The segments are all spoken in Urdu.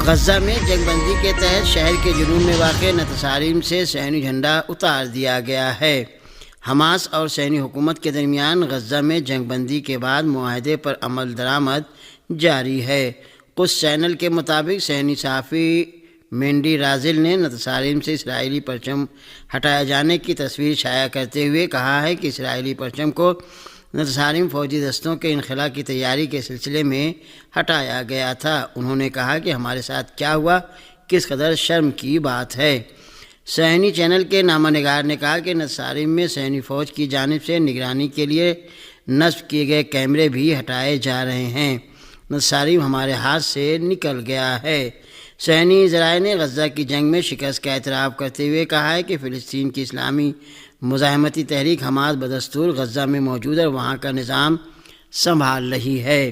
غزہ میں جنگ بندی کے تحت شہر کے جنوب میں واقع نتصارم سے صہیونی جھنڈا اتار دیا گیا ہے۔ حماس اور صہیونی حکومت کے درمیان غزہ میں جنگ بندی کے بعد معاہدے پر عمل درآمد جاری ہے۔ قدس چینل کے مطابق صہیونی صحافی مینڈی رازل نے نتصارم سے اسرائیلی پرچم ہٹائے جانے کی تصویر شائع کرتے ہوئے کہا ہے کہ اسرائیلی پرچم کو نتصارم فوجی دستوں کے انخلاء کی تیاری کے سلسلے میں ہٹایا گیا تھا۔ انہوں نے کہا کہ ہمارے ساتھ کیا ہوا کس قدر شرم کی بات ہے۔ صہیونی چینل کے نامہ نگار نے کہا کہ نتصارم میں صہیونی فوج کی جانب سے نگرانی کے لیے نصب کیے گئے کیمرے بھی ہٹائے جا رہے ہیں۔ نتصارم ہمارے ہاتھ سے نکل گیا ہے۔ صہیونی ذرائع نے غزہ کی جنگ میں شکست کا اعتراف کرتے ہوئے کہا ہے کہ فلسطین کی اسلامی مزاحمتی تحریک حماس بدستور غزہ میں موجود اور وہاں کا نظام سنبھال رہی ہے۔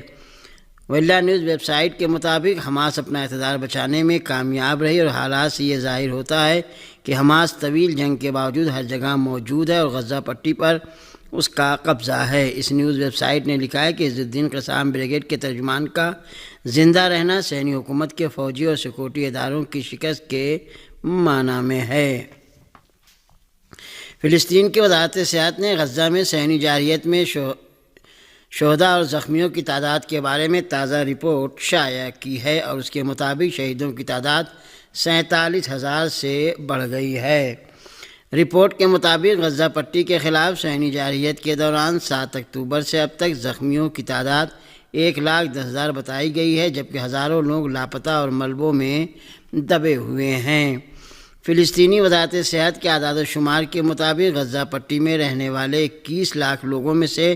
ویلا نیوز ویب سائٹ کے مطابق حماس اپنا اقتدار بچانے میں کامیاب رہی اور حالات سے یہ ظاہر ہوتا ہے کہ حماس طویل جنگ کے باوجود ہر جگہ موجود ہے اور غزہ پٹی پر اس کا قبضہ ہے۔ اس نیوز ویب سائٹ نے لکھا ہے کہ عز الدین قسام بریگیڈ کے ترجمان کا زندہ رہنا صہیونی حکومت کے فوجی اور سیکورٹی اداروں کی شکست کے معنی میں ہے۔ فلسطین کی وزارت صحت نے غزہ میں صہیونی جارحیت میں شہداء اور زخمیوں کی تعداد کے بارے میں تازہ رپورٹ شائع کی ہے اور اس کے مطابق شہیدوں کی تعداد 47,000 سے بڑھ گئی ہے۔ رپورٹ کے مطابق غزہ پٹی کے خلاف صہیونی جارحیت کے دوران 7 اکتوبر سے اب تک زخمیوں کی تعداد 1,10,000 بتائی گئی ہے، جبکہ ہزاروں لوگ لاپتہ اور ملبوں میں دبے ہوئے ہیں۔ فلسطینی وزارت صحت کے اعداد و شمار کے مطابق غزہ پٹی میں رہنے والے 21 لاکھ لوگوں میں سے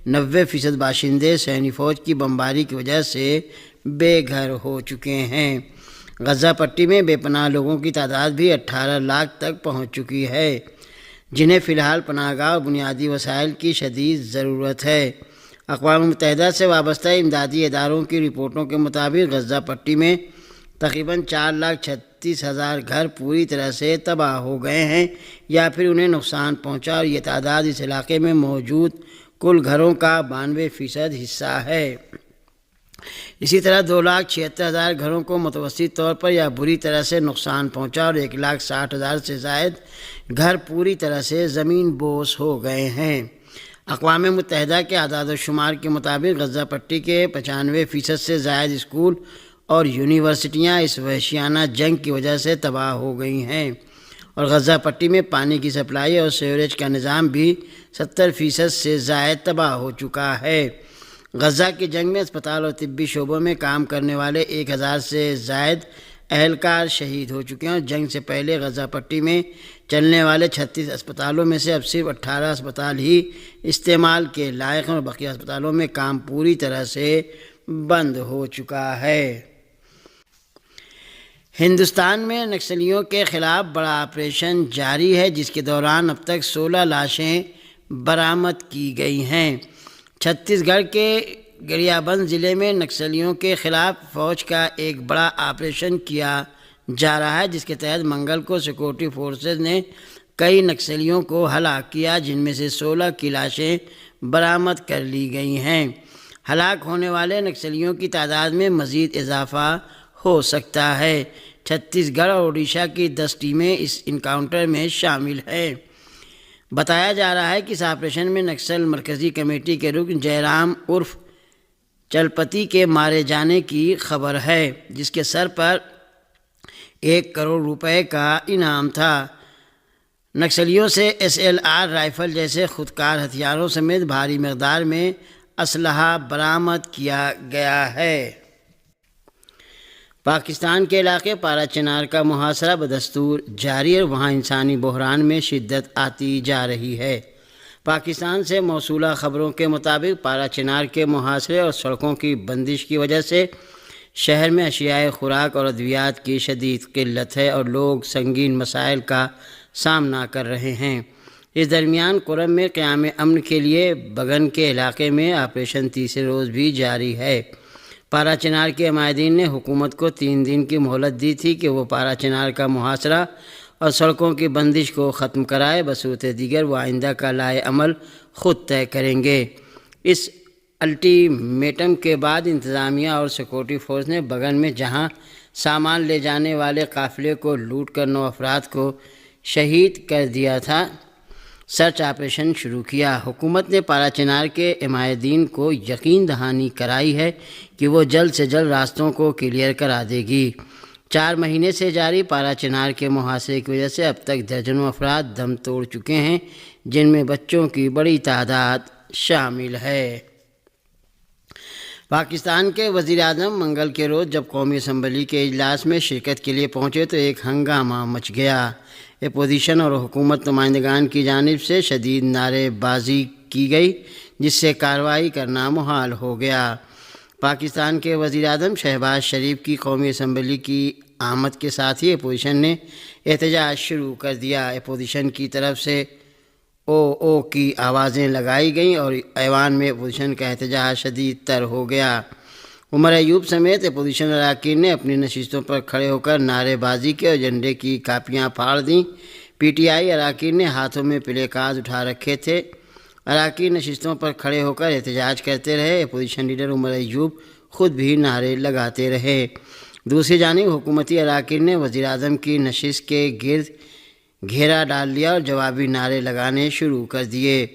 90% باشندے صہیونی فوج کی بمباری کی وجہ سے بے گھر ہو چکے ہیں۔ غزہ پٹی میں بے پناہ لوگوں کی تعداد بھی 18 لاکھ تک پہنچ چکی ہے، جنہیں فی الحال پناہ گاہ اور بنیادی وسائل کی شدید ضرورت ہے۔ اقوام متحدہ سے وابستہ امدادی اداروں کی رپورٹوں کے مطابق غزہ پٹی میں تقریباً 4,36,000 گھر پوری طرح سے تباہ ہو گئے ہیں یا پھر انہیں نقصان پہنچا اور یہ تعداد اس علاقے میں موجود کل گھروں کا 92% حصہ ہے۔ اسی طرح 2,76,000 گھروں کو متوسط طور پر یا بری طرح سے نقصان پہنچا اور 1,60,000 سے زائد گھر پوری طرح سے زمین بوس ہو گئے ہیں۔ اقوام متحدہ کے اعداد و شمار کے مطابق غزہ پٹی کے 95% سے زائد اسکول اور یونیورسٹیاں اس وحشیانہ جنگ کی وجہ سے تباہ ہو گئی ہیں اور غزہ پٹی میں پانی کی سپلائی اور سیوریج کا نظام بھی 70% سے زائد تباہ ہو چکا ہے۔ غزہ کی جنگ میں اسپتال اور طبی شعبوں میں کام کرنے والے 1,000 سے زائد اہلکار شہید ہو چکے ہیں اور جنگ سے پہلے غزہ پٹی میں چلنے والے 36 اسپتالوں میں سے اب صرف 18 اسپتال ہی استعمال کے لائق ہیں اور بقیہ اسپتالوں میں کام پوری طرح سے بند ہو چکا ہے۔ ہندوستان میں نکسلیوں کے خلاف بڑا آپریشن جاری ہے، جس کے دوران اب تک 16 لاشیں برآمد کی گئی ہیں۔ چھتیس گڑھ کے گڑیا بند ضلع میں نکسلیوں کے خلاف فوج کا ایک بڑا آپریشن کیا جا رہا ہے، جس کے تحت منگل کو سیکورٹی فورسز نے کئی نکسلیوں کو ہلاک کیا، جن میں سے 16 کی لاشیں برآمد کر لی گئی ہیں۔ ہلاک ہونے والے نکسلیوں کی تعداد میں مزید اضافہ ہو سکتا ہے۔ چھتیس گڑھ اور اڈیشہ کی 10 ٹیمیں اس انکاؤنٹر میں شامل ہیں۔ بتایا جا رہا ہے کہ اس آپریشن میں نکسل مرکزی کمیٹی کے رکن جے رام عرف چلپتی کے مارے جانے کی خبر ہے، جس کے سر پر 1 کروڑ روپے کا انعام تھا۔ نکسلیوں سے SLR رائفل جیسے خودکار ہتھیاروں سمیت بھاری مقدار میں اسلحہ برآمد کیا گیا ہے۔ پاکستان کے علاقے پارا چنار کا محاصرہ بدستور جاری ہے اور وہاں انسانی بحران میں شدت آتی جا رہی ہے۔ پاکستان سے موصولہ خبروں کے مطابق پارا چنار کے محاصرے اور سڑکوں کی بندش کی وجہ سے شہر میں اشیاء خوراک اور ادویات کی شدید قلت ہے اور لوگ سنگین مسائل کا سامنا کر رہے ہیں۔ اس درمیان کرم میں قیام امن کے لیے بگن کے علاقے میں آپریشن تیسرے روز بھی جاری ہے۔ پارا چنار کے عمائدین نے حکومت کو 3 دن کی مہلت دی تھی کہ وہ پارا چنار کا محاصرہ اور سڑکوں کی بندش کو ختم کرائے، بصورت دیگر وہ آئندہ کا لائحہ عمل خود طے کریں گے۔ اس الٹی میٹم کے بعد انتظامیہ اور سیکورٹی فورس نے بگن میں جہاں سامان لے جانے والے قافلے کو لوٹ کر 9 افراد کو شہید کر دیا تھا، سرچ آپریشن شروع کیا۔ حکومت نے پارا چنار کے عمائدین کو یقین دہانی کرائی ہے کہ وہ جلد سے جلد راستوں کو کلیئر کرا دے گی۔ 4 مہینے سے جاری پارا چنار کے محاصرے کی وجہ سے اب تک درجنوں افراد دم توڑ چکے ہیں، جن میں بچوں کی بڑی تعداد شامل ہے۔ پاکستان کے وزیر اعظم منگل کے روز جب قومی اسمبلی کے اجلاس میں شرکت کے لیے پہنچے تو ایک ہنگامہ مچ گیا۔ اپوزیشن اور حکومت نمائندگان کی جانب سے شدید نعرے بازی کی گئی، جس سے کارروائی کرنا محال ہو گیا۔ پاکستان کے وزیر اعظم شہباز شریف کی قومی اسمبلی کی آمد کے ساتھ ہی اپوزیشن نے احتجاج شروع کر دیا۔ اپوزیشن کی طرف سے او او کی آوازیں لگائی گئیں اور ایوان میں اپوزیشن کا احتجاج شدید تر ہو گیا۔ عمر ایوب سمیت اپوزیشن اراکین نے اپنی نشستوں پر کھڑے ہو کر نعرے بازی کی اور جھنڈے کی کاپیاں پھاڑ دیں۔ پی ٹی آئی اراکین نے ہاتھوں میں پلے کارڈ اٹھا رکھے تھے۔ اراکین نشستوں پر کھڑے ہو کر احتجاج کرتے رہے۔ اپوزیشن لیڈر عمر ایوب خود بھی نعرے لگاتے رہے۔ دوسری جانب حکومتی اراکین نے وزیر اعظم کی نشست کے گرد گھیرا ڈال لیا اور جوابی نعرے لگانے شروع کر دیے۔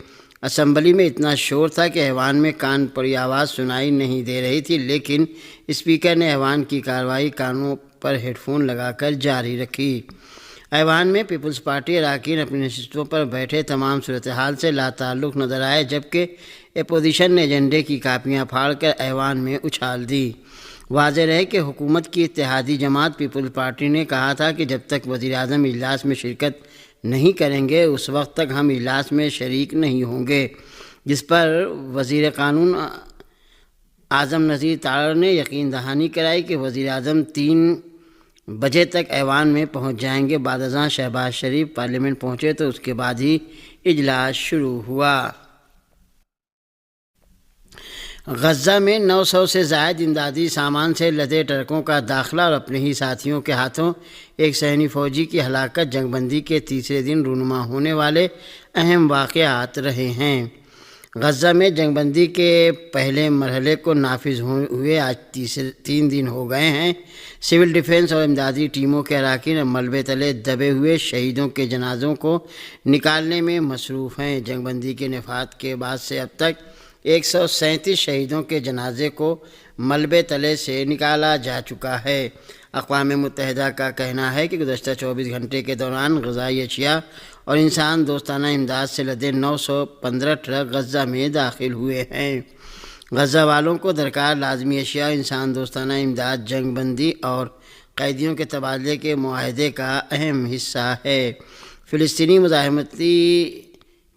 اسمبلی میں اتنا شور تھا کہ ایوان میں کان پڑی آواز سنائی نہیں دے رہی تھی، لیکن اسپیکر نے ایوان کی کارروائی کانوں پر ہیڈ فون لگا کر جاری رکھی۔ ایوان میں پیپلز پارٹی اراکین اپنی نشستوں پر بیٹھے تمام صورتحال سے لا تعلق نظر آئے، جبکہ اپوزیشن نے جھنڈے کی کاپیاں پھاڑ کر ایوان میں اچھال دی۔ واضح رہے کہ حکومت کی اتحادی جماعت پیپلز پارٹی نے کہا تھا کہ جب تک وزیر اعظم اجلاس میں شرکت نہیں کریں گے اس وقت تک ہم اجلاس میں شریک نہیں ہوں گے، جس پر وزیر قانون اعظم نذیر تاڑر نے یقین دہانی کرائی کہ وزیر اعظم 3 بجے تک ایوان میں پہنچ جائیں گے۔ بعد ازاں شہباز شریف پارلیمنٹ پہنچے تو اس کے بعد ہی اجلاس شروع ہوا۔ غزہ میں 900 سے زائد امدادی سامان سے لدے ٹرکوں کا داخلہ اور اپنے ہی ساتھیوں کے ہاتھوں ایک صہیونی فوجی کی ہلاکت جنگ بندی کے تیسرے دن رونما ہونے والے اہم واقعات رہے ہیں۔ غزہ میں جنگ بندی کے پہلے مرحلے کو نافذ ہوئے آج 3 دن ہو گئے ہیں۔ سول ڈیفنس اور امدادی ٹیموں کے اراکین اب ملبے تلے دبے ہوئے شہیدوں کے جنازوں کو نکالنے میں مصروف ہیں۔ جنگ بندی کے نفاذ کے بعد سے اب تک 137 شہیدوں کے جنازے کو ملبے تلے سے نکالا جا چکا ہے۔ اقوام متحدہ کا کہنا ہے کہ گزشتہ 24 گھنٹے کے دوران غذائی اشیاء اور انسان دوستانہ امداد سے لدے 915 ٹرک غزہ میں داخل ہوئے ہیں۔ غزہ والوں کو درکار لازمی اشیاء، انسان دوستانہ امداد جنگ بندی اور قیدیوں کے تبادلے کے معاہدے کا اہم حصہ ہے۔ فلسطینی مزاحمتی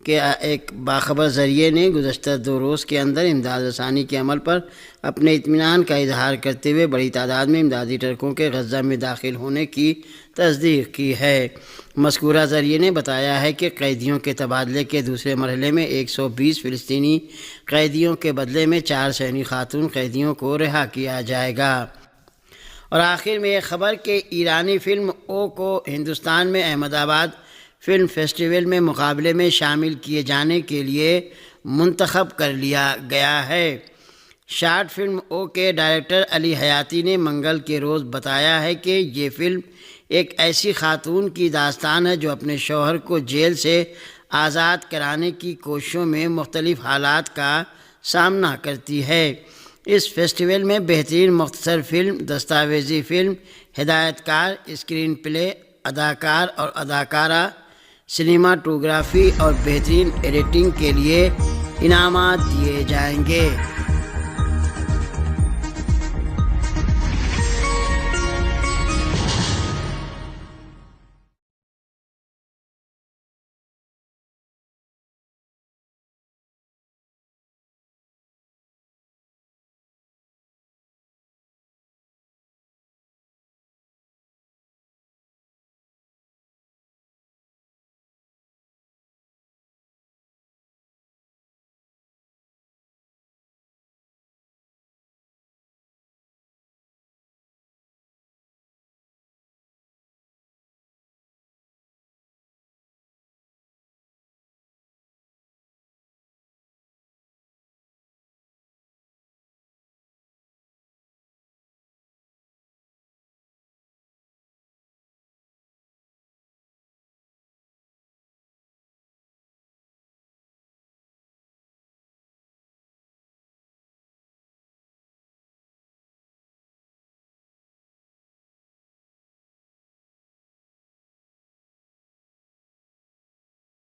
کے ایک باخبر ذریعے نے گزشتہ 2 روز کے اندر امداد رسانی کے عمل پر اپنے اطمینان کا اظہار کرتے ہوئے بڑی تعداد میں امدادی ٹرکوں کے غزہ میں داخل ہونے کی تصدیق کی ہے۔ مذکورہ ذریعے نے بتایا ہے کہ قیدیوں کے تبادلے کے دوسرے مرحلے میں 120 فلسطینی قیدیوں کے بدلے میں 4 صہیونی خاتون قیدیوں کو رہا کیا جائے گا۔ اور آخر میں یہ خبر کہ ایرانی فلم او کو ہندوستان میں احمد آباد فلم فیسٹیول میں مقابلے میں شامل کیے جانے کے لیے منتخب کر لیا گیا ہے۔ شارٹ فلم او کے ڈائریکٹر علی حیاتی نے منگل کے روز بتایا ہے کہ یہ فلم ایک ایسی خاتون کی داستان ہے جو اپنے شوہر کو جیل سے آزاد کرانے کی کوششوں میں مختلف حالات کا سامنا کرتی ہے۔ اس فیسٹیول میں بہترین مختصر فلم، دستاویزی فلم، ہدایت کار، اسکرین پلے، اداکار اور اداکارہ، سنیماٹوگرافی اور بہترین ایڈیٹنگ کے لیے انعامات دیے جائیں گے۔